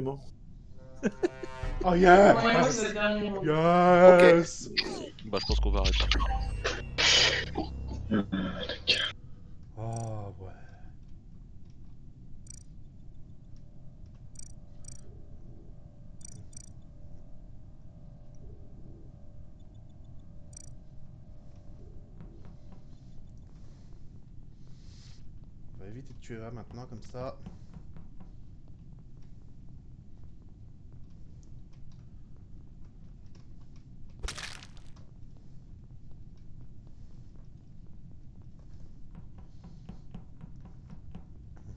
vraiment. Oh yeah! Ouais, moi, c'est le dernier mot. Yes! Bah, je pense qu'on va arrêter. Oh ouais. On va éviter de tuer là maintenant comme ça.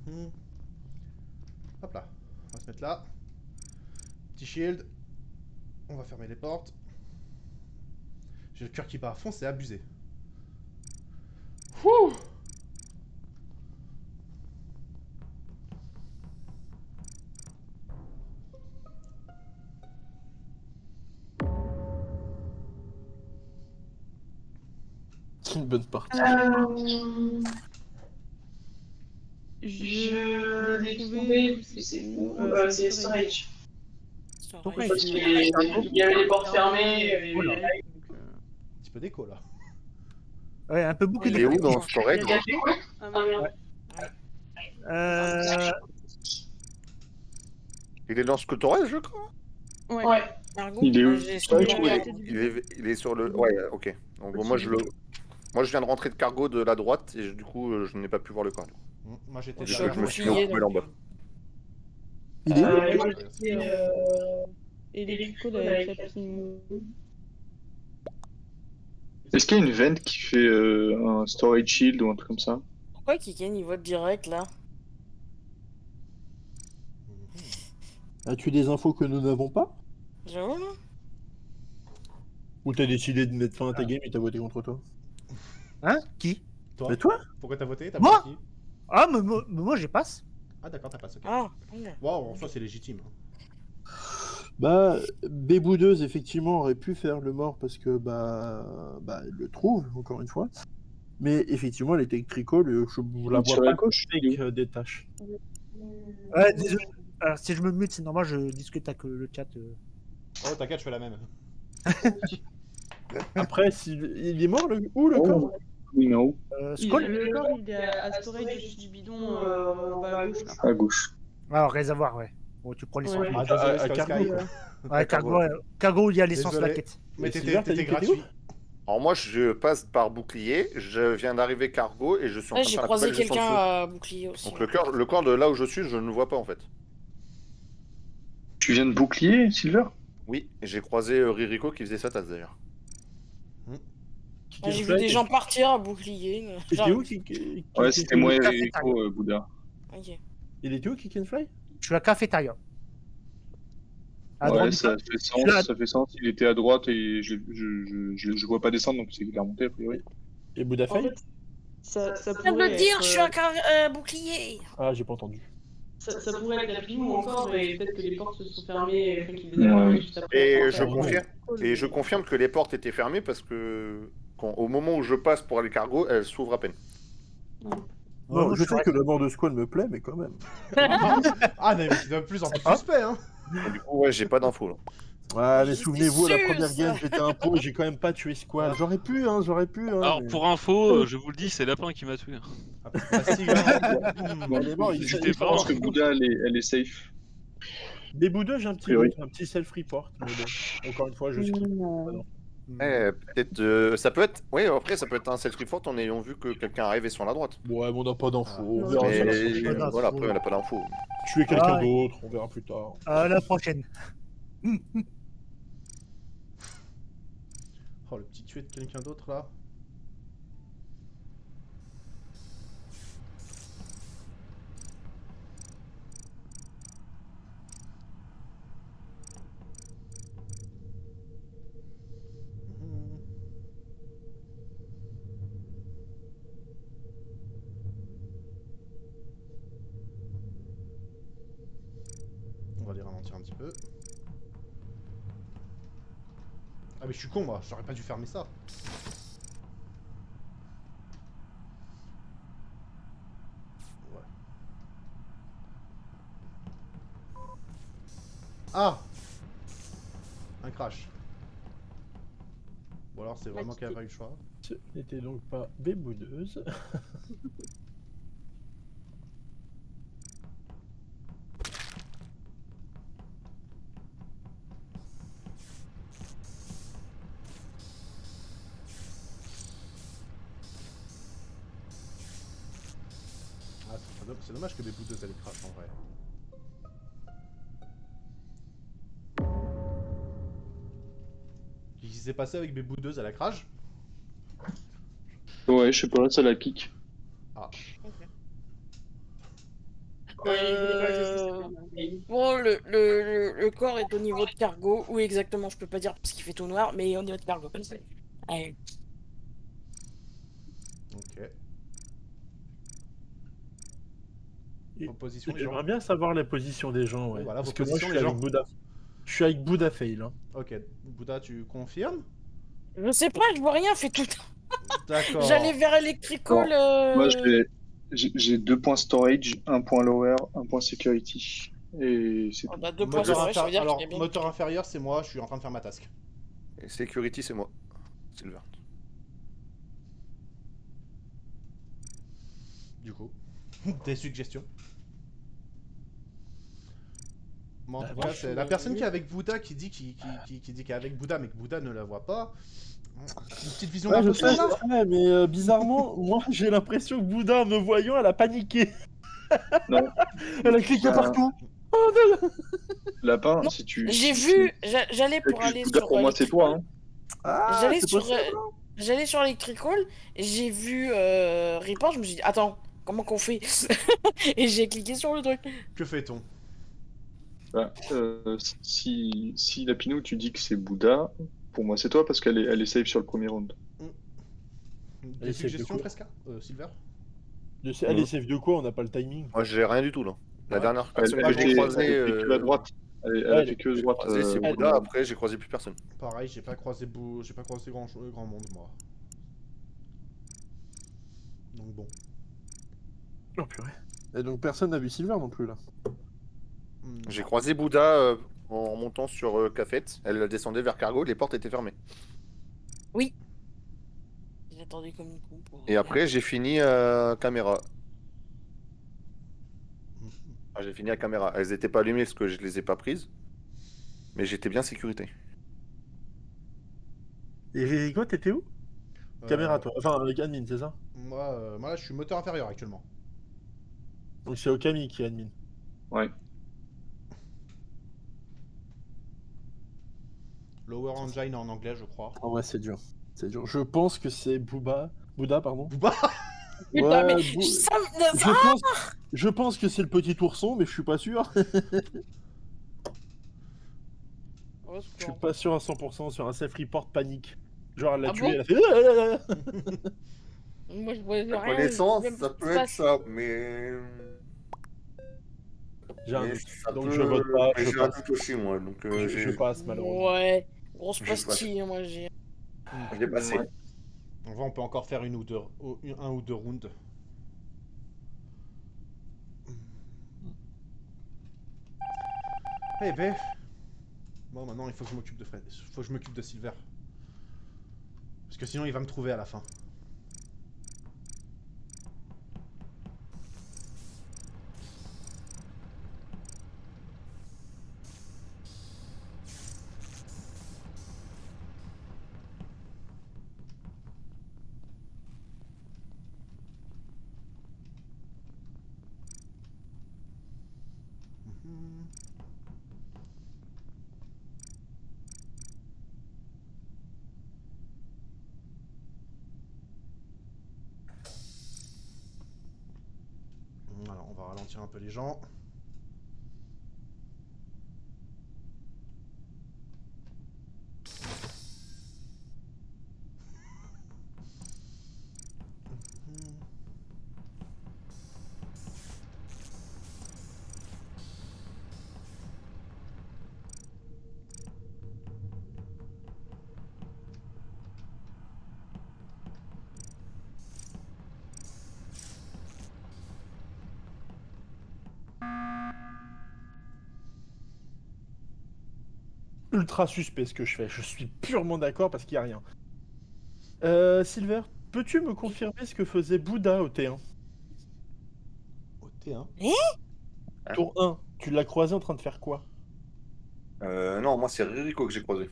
Mhm. Hop là, on va se mettre là. Petit shield. On va fermer les portes. J'ai le cœur qui bat à fond, c'est abusé. Wouh! C'est une bonne partie. Je l'ai trouvé, c'est où c'est Storage. Ouais, Parce qu'il y avait les portes fermées, il y avait Voilà. les lights. Un petit peu d'écho là. Ouais, un peu beaucoup Il est où dans le storage? Il y a fait quoi? Ah merde. Euh, Il est dans ce storage, je crois. Ouais. Il est où? Il est sur le. Ouais, ok. Donc bon, moi je viens de rentrer de cargo de la droite et du coup je n'ai pas pu voir le corps. Moi j'étais Du là. coup, je me suis mis en bas. Il est où? Moi, j'étais électrico avec la piscine. Est-ce qu'il y a une vente qui fait un storage shield ou un truc comme ça? Pourquoi Kiken il vote direct là? As-tu des infos que nous n'avons pas? J'avoue là? Ou t'as décidé de mettre fin à ta game et t'as voté contre toi? Hein? Qui? Toi? Mais toi? Pourquoi t'as voté? T'as Moi? voté qui? Ah, mais moi j'y passe. Ah d'accord, t'as pas ok. Ah, Waouh, en soi c'est légitime. Bah, Béboudeuse, effectivement, aurait pu faire le mort parce que, elle le trouve, encore une fois. Mais effectivement, elle était électrico, je la vois Sur pas la gauche, il est où? avec des tâches. Ouais, désolé. Alors, si je me mute, c'est normal, je discute avec le chat. Oh t'inquiète, je fais la même. Après, il est mort, où le corps? Oui, mais où? Skull. Le corps, il est à storage dessus du bidon en bas à gauche. Là. À gauche. Alors, réservoir, ouais. Bon, tu prends l'essence. Ouais. Ah désolé, à Skull cargo, Sky. quoi. Ouais, cargo, il y a l'essence, Désolé. la quête. Mais Et Silver, t'étais t'as dit que gratuit. Alors moi je passe par bouclier, je viens d'arriver cargo et je suis en là train de j'ai faire la croisé poubelle gestion de quelqu'un feu. à bouclier aussi. Donc le corps de là où je suis, je ne le vois pas en fait. Tu viens de bouclier, Silver? Oui, et j'ai croisé Ririko qui faisait sa tasse d'ailleurs. J'ai vu des gens partir à bouclier. C'était où Ouais, c'était moi et Rico, Bouddha. Ok. Il était où, Kick and Fly? Je suis à cafétéria. À Ouais, droite. ça fait sens, ça fait sens. Il était à droite et je vois pas descendre, donc c'est qu'il a remonté a priori. Et Bouddha En Fay? fait, ça Je viens de pourrait le dire, être, je suis à bouclier. Ah, j'ai pas entendu. ça pourrait être la pile ou encore, et peut-être que les portes se sont fermées et qu'il les a fermées juste après. Et Enfin, je confirme que les portes étaient fermées parce que au moment où je passe pour aller cargo, elles s'ouvrent à peine. Non, je suis sais resté- que la mort de Squall me plaît, mais quand même. Ah mais c'est de plus en plus suspect hein. Et du coup, ouais, j'ai pas d'infos là. Ouais, mais J'étais souvenez-vous, la sûre, première ça. game, j'étais un pro et j'ai quand même pas tué Squall. J'aurais pu. Alors, mais- pour info, je vous le dis, c'est Lapin qui m'a tué. Ah, facile, hein. Elle est morte, J'étais Je pense pas. que Bouddha, elle est safe. Des bouts j'ai un petit Oui. doute, un petit self-report, mais bon, encore une fois, je skip. Peut-être, ça peut être. Oui, après, ça peut être un self-report en ayant vu que quelqu'un arrivait sur la droite. Ouais, mais on n'a pas d'infos, on Non, verra ça la Mais prochaine. voilà, après, elle a pas d'infos. Tuer quelqu'un Ouais. d'autre, on verra plus tard. À la prochaine. Oh le petit tué de quelqu'un d'autre là. Mhm. On va les ralentir un petit peu. Ah mais je suis con moi, j'aurais pas dû fermer ça. Ouais. Ah! Un crash. Bon alors c'est vraiment qu'il n'y a pas eu le choix. Ce n'était donc pas Béboudeuse. Ah, c'est dommage que Béboudeuse elle crash en vrai. Qu'est-ce qui s'est passé avec Béboudeuse à la crash? Ouais, je sais pas, ça la kick. Ah. Bon, le corps est au niveau de cargo. Où exactement, je peux pas dire parce qu'il fait tout noir, mais au niveau de cargo. Allez. Ok. Et- En position les gens. J'aimerais bien savoir la position des gens, ouais. Voilà, Parce vos que moi, je positions, suis les avec gens. Bouddha. Je suis avec Bouddha Fail. Hein. Ok. Bouddha, tu confirmes? Je sais pas, je vois rien, fait tout. D'accord. J'allais vers Electrical. Moi, j'ai 2 points storage, 1 point lower, 1 point security. Et c'est Oh, tout. bah, 2 points sur ça veut dire Alors, qu'il est bien. moteur inférieur, c'est moi, je suis en train de faire ma task. Et security, c'est moi. Silver. Du coup. Des suggestions. Bon, en Bah, tout moi, cas, je c'est suis la avec personne lui. qui est avec Bouddha qui dit qu'il est avec Bouddha, mais que Bouddha ne la voit pas. Une petite vision Ouais, je d'imposteur sais, là? je sais, mais bizarrement, moi, j'ai l'impression que Bouddha, en me voyant, elle a paniqué. Non. Elle a cliqué Ah. partout. Lapin, Non, si tu. J'ai si vu, tu j'allais pour accuses aller Bouddha, sur pour moi, c'est toi. Hein. Ah, J'allais c'est sur possible. j'allais sur Electrical, j'ai vu Report, je me suis dit attends, comment qu'on fait? Et j'ai cliqué sur le truc. Que fait-on? Bah, si Lapinou, tu dis que c'est Bouddha, pour moi, c'est toi parce elle est safe sur le premier round. Des Et c'est suggestions, de quoi Fresca? Silver? Elle est safe de quoi? On n'a pas le timing. Moi, j'ai rien du tout là. La Ouais. dernière Elle, personne elle que j'ai fait, croisée, elle fait que à droite. Elle Ouais, a fait que j'ai droite. croisé, c'est au premier Bouddha. round. Après, j'ai croisé plus personne. Pareil, j'ai pas croisé grand monde, moi. Donc bon. Oh purée. Et donc personne n'a vu Silver non plus là. J'ai Non. croisé Bouddha en montant sur Cafette. Elle descendait vers Cargo, les portes étaient fermées. Oui. J'ai attendu comme une con pour. Et après, j'ai fini caméra. Ah, j'ai fini à caméra. Elles étaient pas allumées parce que je les ai pas prises. Mais j'étais bien sécurité. Et Rico, t'étais où? Caméra toi. Enfin avec admin, c'est ça? Moi là, je suis moteur inférieur actuellement. Donc c'est Okami qui est admin. Ouais. Lower engine en anglais, je crois. Ah ouais, c'est dur. C'est dur. Je pense que c'est Bouddha, pardon. Bouba! Putain, mais Ouais, je pense que c'est le petit ourson, mais je suis pas sûr. Au Je suis secours. pas sûr à 100% sur un self-report panique. Genre elle l'a Ah tué, bon elle a fait. Moi je voyais La rien. connaissance, je sais même ça pas ce qui peut se être passe. ça, mais. J'ai un Mais doute. ça Donc peut- je vote pas, mais je j'ai un passe. doute aussi, moi. Donc Je passe malheureusement. Ouais. Grosse Je passe. pastille, moi j'ai. j'ai passé. Ouais. En vrai, on peut encore faire un ou deux rounds. Eh ben. Bon, maintenant, il faut que je m'occupe de Fred. Il faut que je m'occupe de Silver. Parce que sinon, il va me trouver à la fin. Mhm. Alors, on va ralentir un peu les gens. Mhm. ultra suspect ce que je fais. Je suis purement d'accord parce qu'il n'y a rien. Silver, peux-tu me confirmer ce que faisait Bouddha au T1? Au T1. Tour 1, tu l'as croisé en train de faire quoi? Non, moi c'est Ririko que j'ai croisé.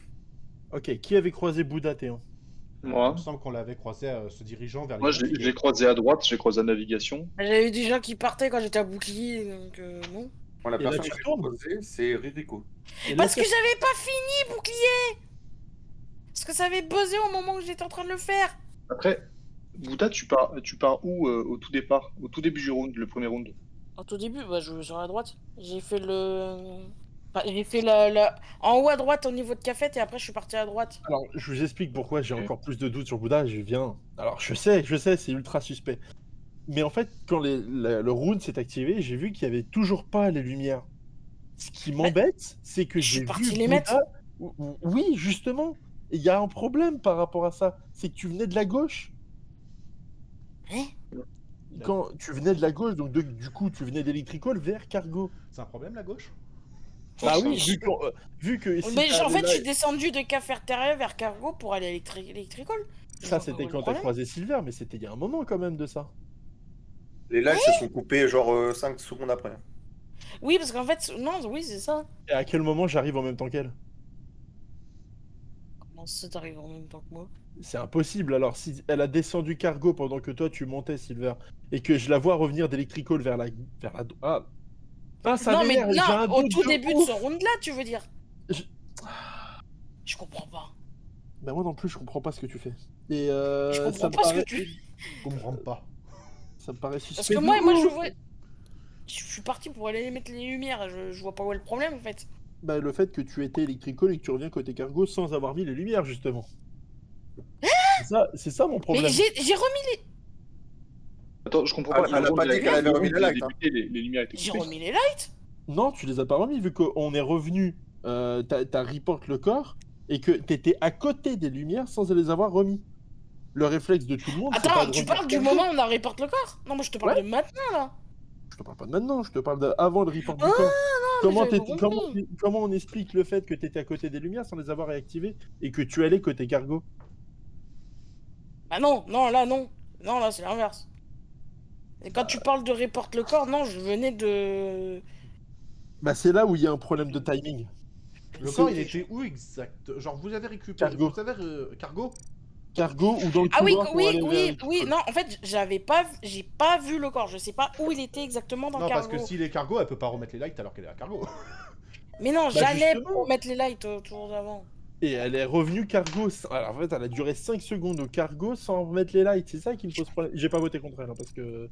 Ok, qui avait croisé Bouddha T1? Il Moi, me semble qu'on l'avait croisé se dirigeant vers les moi je boucliers. l'ai croisé à droite, j'ai croisé à navigation. J'avais eu des gens qui partaient quand j'étais à bouclier, donc non. Moi, la Et là, personne tu que j'ai retournes croisée, c'est Ririko. Et là, Parce que j'avais pas fini bouclier. Parce que ça avait buzzé au moment où j'étais en train de le faire. Après, Bouddha, tu pars où au tout départ? Au tout début du round, le premier round? Au tout début, bah, je sur la droite. J'ai fait le. Enfin, j'ai fait en haut à droite au niveau de cafette et après je suis parti à droite. Alors, je vous explique pourquoi j'ai encore plus de doutes sur Bouddha. Je viens. Alors, je sais, c'est ultra suspect. Mais en fait, quand le round s'est activé, j'ai vu qu'il n'y avait toujours pas les lumières. Ce qui m'embête, c'est que je suis j'ai parti vu les mettre. Oui, justement. Il y a un problème par rapport à ça. C'est que tu venais de la gauche. Hein? Quand tu venais de la gauche, donc du coup, tu venais d'Electrical vers Cargo. C'est un problème la gauche? Bah oui, Je- vu que si Mais t'es en allé fait, là- je suis descendu de cafétéria vers cargo pour aller à Electrical. Je ça vois pas c'était où est le quand t'as problème. croisé Silver, mais c'était il y a un moment quand même de ça. Les lights se sont coupés genre 5 secondes après. Oui, parce qu'en fait, non, oui, c'est ça. Et à quel moment j'arrive en même temps qu'elle? Comment ça t'arrive en même temps que moi? C'est impossible. Alors si elle a descendu Cargo pendant que toi tu montais Silver et que je la vois revenir d'Electrical vers la ça Non, mais m'énerve, j'ai un non, au doute tout de début de ouf. ce round-là, tu veux dire? Je- Je comprends pas. Bah moi non plus je comprends pas ce que tu fais. Et Je ça comprends me pas ce que paraît... tu. Je comprends pas. Ça me paraît suspect. Parce que de moi, je ouf. vois. Je suis parti pour aller mettre les lumières. Je vois pas où est le problème en fait. Bah le fait que tu étais Electrical et que tu reviens côté Cargo sans avoir mis les lumières justement. C'est ça mon problème. Mais j'ai remis Attends, je comprends Elle- pas. elle a le round pas dit a- qu'elle avait le remis round les a lights, hein. débuté, les lumières étaient j'ai coupées. remis les lights. Non, tu les as pas remis vu qu'on est revenu, t'as report le corps et que t'étais à côté des lumières sans les avoir remis. Le réflexe de tout le monde, c'est pas Attends, de tu revenir parles du Cargo. moment où on a reporté le corps? Non, moi je te parle Ouais. de maintenant là. Je te parle pas de maintenant, je te parle d'avant le report du Ah, corps. mais j'avais pas compris. Comment on explique le fait que t'étais à côté des lumières sans les avoir réactivées et que tu allais côté Cargo? Bah non, là non. Non, là c'est l'inverse. Et quand tu parles de report le corps, non, je venais de. Bah c'est là où il y a un problème de timing. Le C'est- corps il était où exact? Genre vous avez récupéré. Cargo. Vous avez Cargo? Cargo ou dans le Ah oui, couloir pour aller vers oui, Electrical. non, en fait, j'ai pas vu le corps, je sais pas où il était exactement dans Non, parce cargo. que s'il est Cargo, elle peut pas remettre les lights alors qu'elle est à Cargo. Mais non, Bah, j'allais justement. pour mettre les lights autour d'avant. Et elle est revenue Cargo. Alors en fait, elle a duré 5 secondes au Cargo sans remettre les lights. C'est ça qui me pose problème. J'ai pas voté contre elle hein, parce que.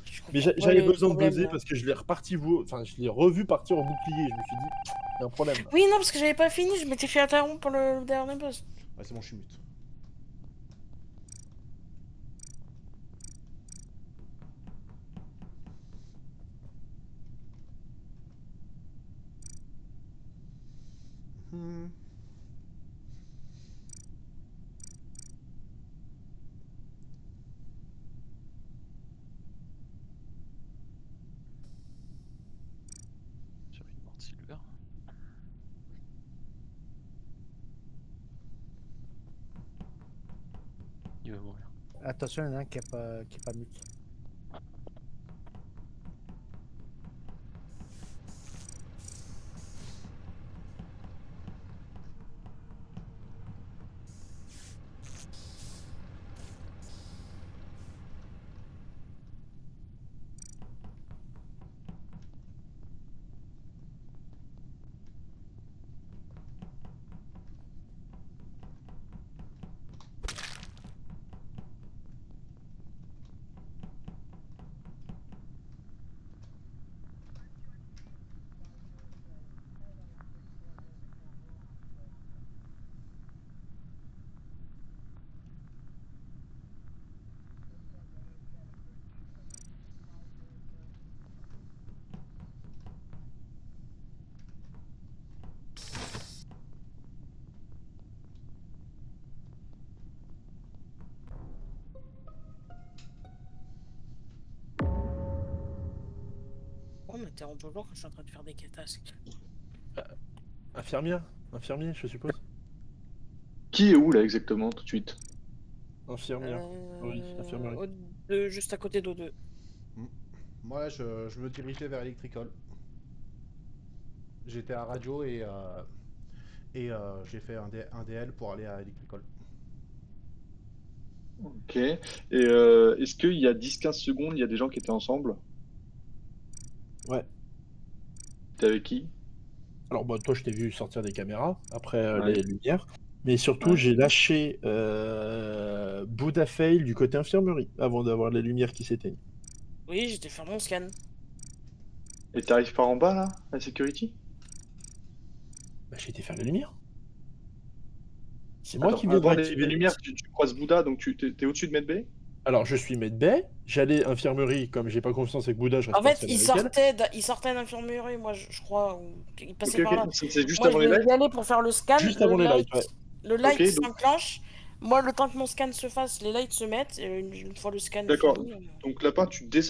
Je comprends Mais pas j'avais le besoin de problème, buzzer là. parce que je l'ai enfin je l'ai revu partir en bouclier. Je me suis dit, il y a un problème. Là. Oui, non, parce que j'avais pas fini, je m'étais fait interrompre pour le dernier boss. Ouais, c'est bon, je suis mute. Hmm. Sur une mort de Silver. Il va mourir. Attention, il y en a un qui est pas mute. On m'interrompt toujours quand je suis en train de faire des catasques. Infirmière, Infirmier, je suppose. Qui est où là exactement tout de suite? Infirmière. Oui, infirmerie. Juste à côté d'O2. Moi, je me dirigeais vers Electrical. J'étais à radio et j'ai fait un DL pour aller à Electrical. Ok. Et est-ce qu'il y a 10-15 secondes, il y a des gens qui étaient ensemble? Ouais. T'es avec qui? Alors, bah, toi, je t'ai vu sortir des caméras après Ouais. les lumières. Mais surtout, Ouais. j'ai lâché Buddha Fail du côté infirmerie avant d'avoir les lumières qui s'éteignent. Oui, j'étais faire mon scan. Et t'arrives par en bas là, à Security? Bah, j'ai été faire les lumières. C'est moi Attends, qui viens de avant les réactiver lumières, tu croises Bouddha, donc t'es au-dessus de Medbay? Alors, je suis medbay, j'allais infirmerie, comme j'ai pas confiance avec Bouddha, je reste En fait, installé avec elle. il sortait d'infirmerie, moi je crois, ou il passait Ok, par là. ok, c'est juste Moi je avant les vais lights? y aller pour faire le scan, Juste avant les lights, ouais. le light Ok, donc- s'enclenche. Moi, le temps que mon scan se fasse, les lights se mettent, et une fois le scan D'accord. fini, Donc là-bas, à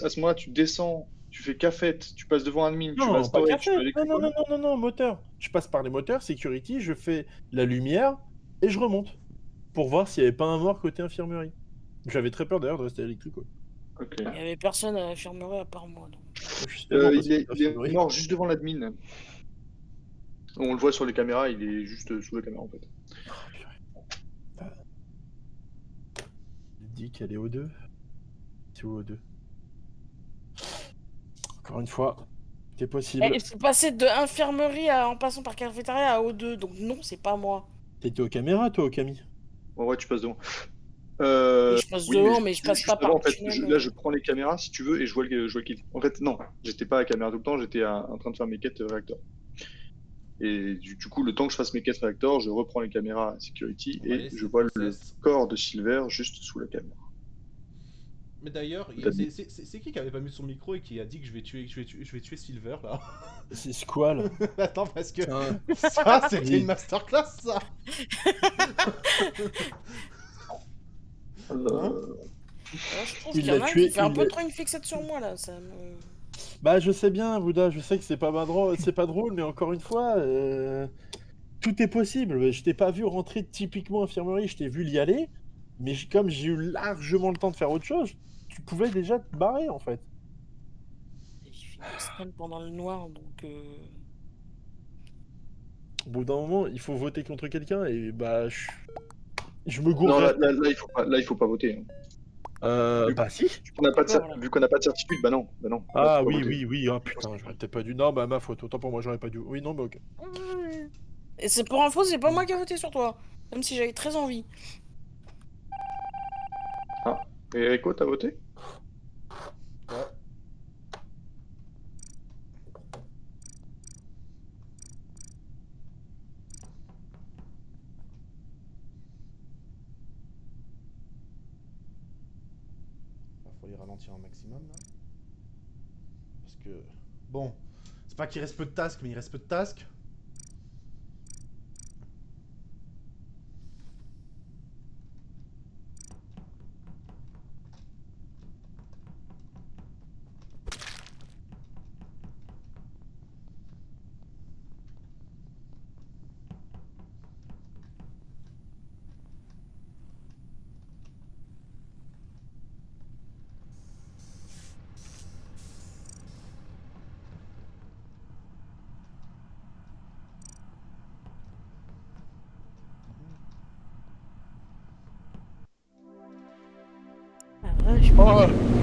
ce moment-là, tu descends, tu fais cafette, tu passes devant admin, tu vas Non, à pas storage, café. tu vas à Non, non, l'électrical. non, non, non, non, moteur. Je passe par les moteurs, security, je fais la lumière et je remonte pour voir s'il n'y avait pas un mort côté infirmerie. J'avais très peur d'ailleurs de rester à l'électrique. Quoi. Ok. il y avait personne à l'infirmerie à part moi. Donc. Justement, parce Il est, que il est l'infirmerie- mort juste devant l'admin. On le voit sur les caméras, il est juste sous la caméra en fait. Il dit qu'elle est au 2. C'est où au 2? Encore une fois, c'est possible. Et c'est passé de infirmerie en passant par cafétéria à O2, donc non, c'est pas moi. T'étais aux caméras, toi, au Camille? En vrai, tu passes devant. Oui, je passe devant, mais je passe juste pas par avant, le en fait, tunnel. là, je prends les caméras si tu veux et je vois le kill. En fait, non, j'étais pas à la caméra tout le temps, j'étais en train de faire mes quêtes réacteurs. Et du coup, le temps que je fasse mes quêtes réacteurs, je reprends les caméras à security On va et laisser je vois le Princess. corps de Silver juste sous la caméra. Mais d'ailleurs, T'as dit. c'est qui avait pas mis son micro et qui a dit que je vais tuer Silver là? C'est Squall. Attends, parce que C'est un- ça, c'était Oui. une masterclass ça! Je trouve Il qu'il y en l'a a un tué, qui fait un il peu l'a- trop une fixette sur moi là. Ça me... Bah, je sais bien, Bouddha, je sais que c'est pas drôle, mais encore une fois, tout est possible. Je t'ai pas vu rentrer typiquement infirmerie, je t'ai vu y aller, mais comme j'ai eu largement le temps de faire autre chose, tu pouvais déjà te barrer en fait. J'ai fini le scan pendant le noir, donc... Au bout d'un moment, il faut voter contre quelqu'un et bah, je me Non, gourrais. là, il faut pas voter. Bah si. Vu qu'on n'a pas, Voilà. pas de certitude, bah non. Là, Ah faut pas oui, voter. oui, oui, ah putain, j'aurais peut-être pas dû. Non, bah ma faute, autant pour moi, j'aurais pas dû. Oui, non, mais ok. Et c'est pour info, c'est pas moi qui ai voté sur toi. Même si j'avais très envie. Ah. Et Rico, t'as voté? Ouais. Faut les ralentir un maximum là. Parce que. Bon. C'est pas qu'il reste peu de tasks, mais il reste peu de tasks. Ah, ouais, je... Oh,